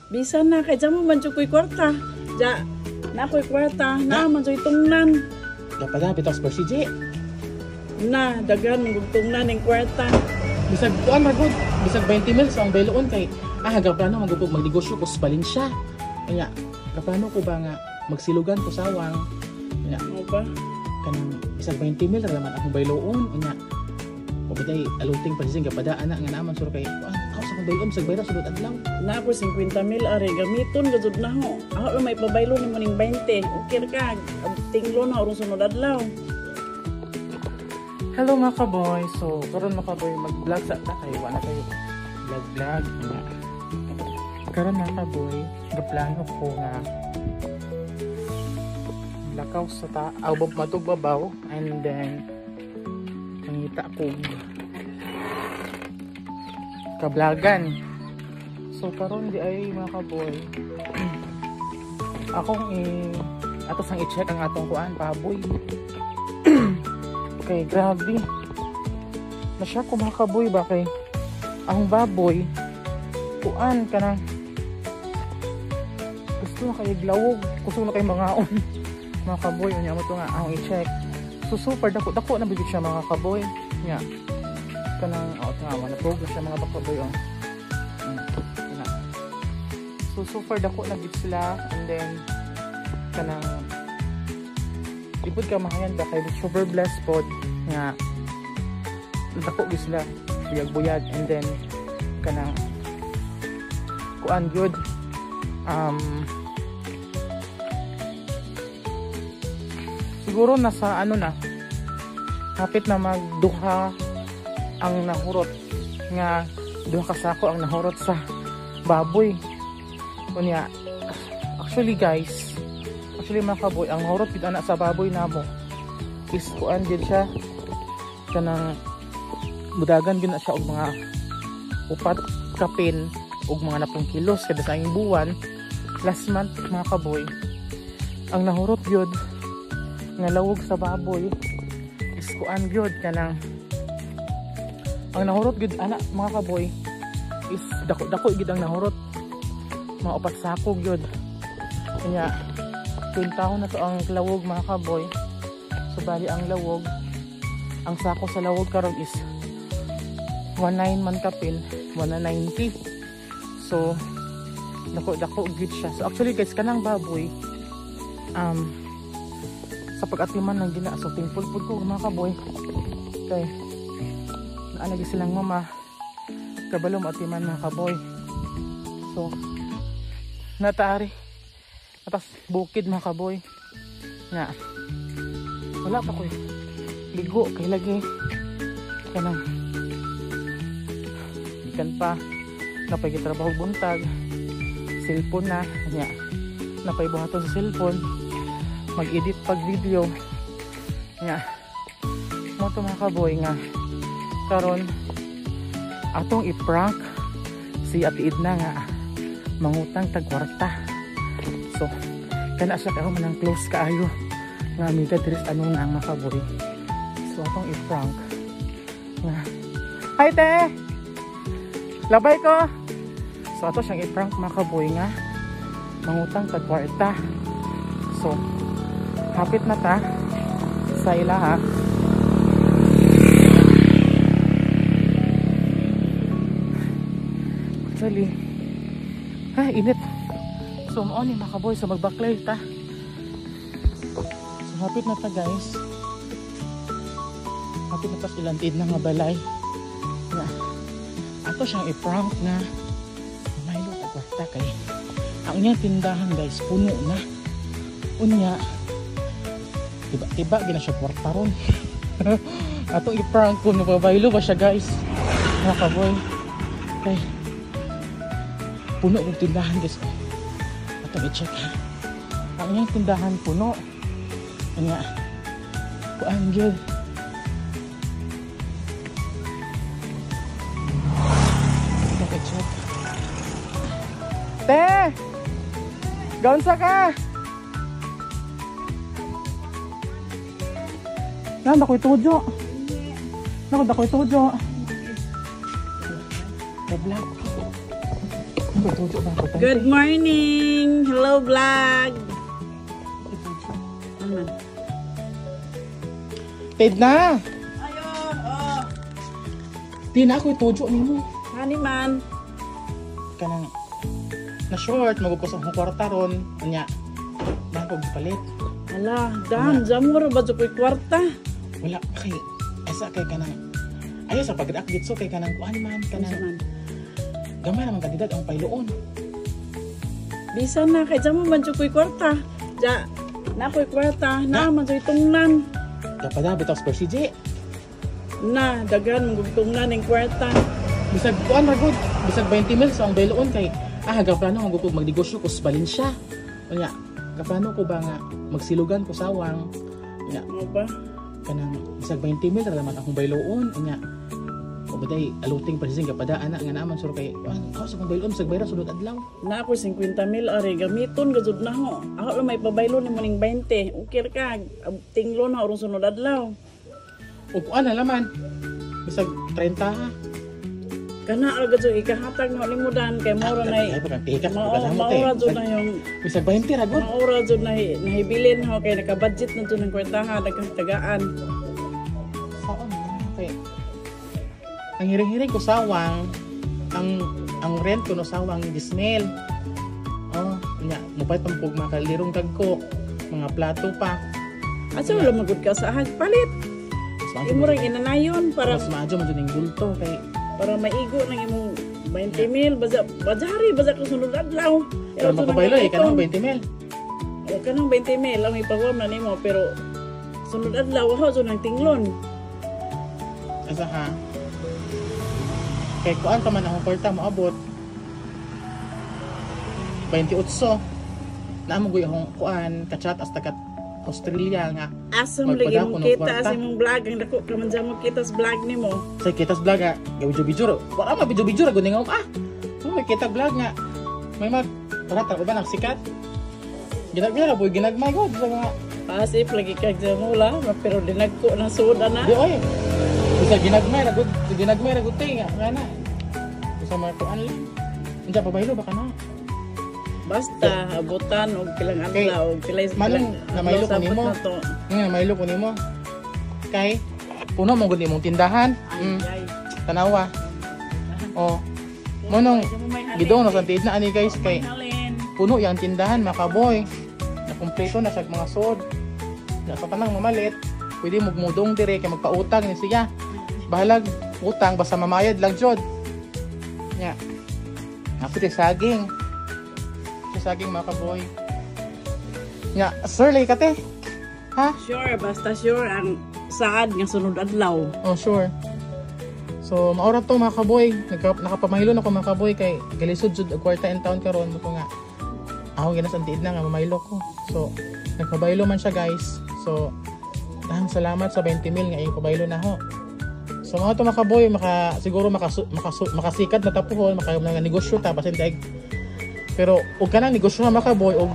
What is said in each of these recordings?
Bisan na kay jamo man jud koy kwarta. Ja na koy kwarta, na man jud tungnan. Dapat bitas per CJ. Na daghan mong tungnan ning kwarta. Bisag kuan ra gud, bisag 20 mil ang bayloon kay gaplano magugog magnegosyo ko sa Valencia. Kanya, gaplano ko ba nga magsilugan ko sawang. Kanya, Mo ba? kanang bisag 20 mil ra man akong bayloon. Kanya, pabutay aluting pa siya gapadaan na nga naman sur kay ako sa akong bayloon bisag bayra sulod adlaw. Na ko 50 mil are gamiton gud na ho. Ako lang may pabaylo ni mo ning 20. Okay ra ka. Tinglo na oron sunod adlaw. Hello mga kaboy. So, karon mga kaboy mag-vlog sa ta kay wala kayo vlog. Karon mga kaboy, gaplano ko nga lakaw sa ta, matug babaw and then mangita ko kablagan. So karon di ay mga kaboy akong atos ang i-check ang atong kuan baboy. Okay, grabe. Nasya ko mga kaboy ba kay ang baboy kuan ka na gusto na kayo glawog, gusto na kayo mangaon mga kaboy, unya mo to nga akong i-check. So super dako na bigit siya mga kaboy nya kanang nga manatog na siya mga kaboy so super dako na bigit sila and then kanang ipod ka mahayan ba kay super blessed pod nga dako gid sila buyag and then kanang kuan gyud siguro nasa ano na hapit na magduha ang nahurot nga duha ka sako ang nahurot sa baboy kunya. Actually mga kaboy ang nahurot gid ana sa baboy namo is kuan gid siya kanang budagan gid na siya og mga upat kapin og mga 10 kilos kada sa ing buwan last month mga kaboy. Ang nahurot gyud nga lawog sa baboy is kuan gyud kanang ang nahurot gyud ana mga kaboy is dako gyud ang nahurot mga upat sako gyud kanya 20 taon na to ang lawog mga kaboy. So bali ang lawog ang sako sa lawog karon is 19 man kapin 190. So dako gyud siya. So actually guys kanang baboy sa pag-atiman lang gina so pingpulpul ko mga kaboy kay naanagi silang mama kabalo mo atiman mga kaboy. So nataari atas bukid mga kaboy nga wala pa ko ligo kay lagi kanang ikan pa napay trabaho buntag cellphone na nga napay buhaton sa cellphone mag-edit pag video nga mo to mga kaboy nga karon atong i-prank si Ate Edna nga mangutang tag kwarta. So kana siya karon manang close kaayo nga amiga diri sa anong nang mga kaboy. So atong i-prank nga hi te labay ko. So ato siyang i-prank mga kaboy nga mangutang tag kwarta. So hapit na ta sa ila ha. Actually init. So mo ni mga kaboy so magbaklay ta. So hapit na ta guys. Hapit na ta sa ilantid na nga balay. Nga ato siyang i-prank nga maylo tag kwarta kay ang iyang tindahan guys puno na. Unya tiba gina siya kwarta ron. Atong i-prank ko nababaylo ba siya guys mga kaboy kay puno yung tindahan guys. Atong i-check ha ang iyang tindahan puno nga kuan gyud atong i-check te gaon sa ka nanda ko'y tujo. Nanda ko'y tujo. Nablang. Ako tujo ba ko? Good morning! Hello vlog! Ano? Paid na. Ayun! Oh! Di na ako tujo nimo. Hani man! Kanang na short magupos ang kwarta ron nya. Nako gipalit. Ala, dam, jamur ba ko'y kwarta? Wala kay asa kay kanang ayo sa pag-react dito kay kanang kuan man kanang gamay naman kandidat ang pailoon. Bisa na, kay jamur man ko'y kwarta. Ja, na ko'y kwarta, na man ko'y tungnan. Dapat bitaw per CJ. Na, dagan mong tungnan ng kwarta. Bisag kuan ra gud, bisag 20 mil sa ang bailoon kay gaplano ang gupog magnegosyo ko sa Valencia. Unya, gaplano ko ba nga magsilugan ko sawang. Unya, Ano ba? kanang bisag 20 mil ra man akong bailoon. Unya, o baday aluting presing kapada anak nga naman sur kay sa akong bailoon bisag bayra sulod adlaw. Na ako 50 mil ari gamiton gajud na ho. Ako lang may pabaylo ni mo ning 20. Ukir ka, tinglo na orong sunod adlaw. O kuan na laman. Bisag 30 ha. Kana agad so ikahatag mo limudan kay mora na Ay pag tikas pag maura jud na yung bisag 20 ra gud. maura jud na nahibilin ho kay naka-budget na jud ng kwartahan nagkatagaan. Saan okay. Ang hiring-hiring ko sawang ang rent ko no sawang 10 mil. Oh, nya mupay pampug makalirong kagko, mga plato pa. Asa wala magud ka sa palit. Imo ra inanayon para mas maajo man jud ning bulto kay para maigo ng imong 20 mil bazari baza ko sunod adlaw. pero magpabaylo kanang 20 mil. O kanang 20 mil ang ipawam na nimo pero sunod adlaw ho so nang tinglon. Asa ha? Kay kuan pa man ang kwarta moabot 28. Naamo gyud akong kuan ka-chat hasta kat Australia nga. Asam lagi mong kita sa imong vlog ang dako ka man mo kita sa vlog nimo. Sa kitas vlog nga, gawidyo-bidyo. Wala ma bidyo-bidyo ra gud nga. May kita vlog nga. May mag para ta ba nagsikat. Ginagmay boy ginagmay gud sa mga Pasif lagi ka mula pero dinagko ng soda na. di oy. Bisa ginagmay ra gud tay nga kana. Bisa mga kuan lang. Unsa pa baylo ba kana? Basta abutan og pilang Okay. adlaw og pilay Manong namaylo ko nimo. Namaylo ko nimo. Kay puno mo gud imong tindahan. Ay. Tanawa. Oh. Monong gidong na santiid na ani guys kay puno yang tindahan makaboy. Na kumpleto na sa mga sod. Na sa tanang mamalit, pwede mo mudong dire kay magpautang ni siya. Bahalag utang basta mamayad lang jud. Nya. Ako ti saging. Saging mga kaboy. Nya, sir lay kate. Ha? Sure, basta sure ang saad nga sunod adlaw. Oh, sure. So, maura to mga kaboy. Nakapamahilo na ko mga kaboy kay galisod jud og kwarta in town karon ko nga. Ako ginas antiid na nga mamahilo ko. So, nagpabaylo man siya guys. So, salamat sa 20 mil nga iyong pabaylo na ho. So, mga to mga kaboy, siguro makasikat na tapuhon, negosyo ta basin daig. Pero ug kanang negosyo nga mga kaboy og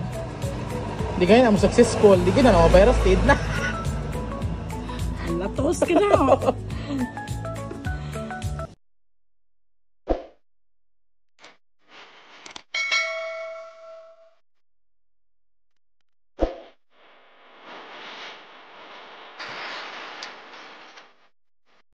di gaya na mo successful, di gina na virus tid na. Latos ka na.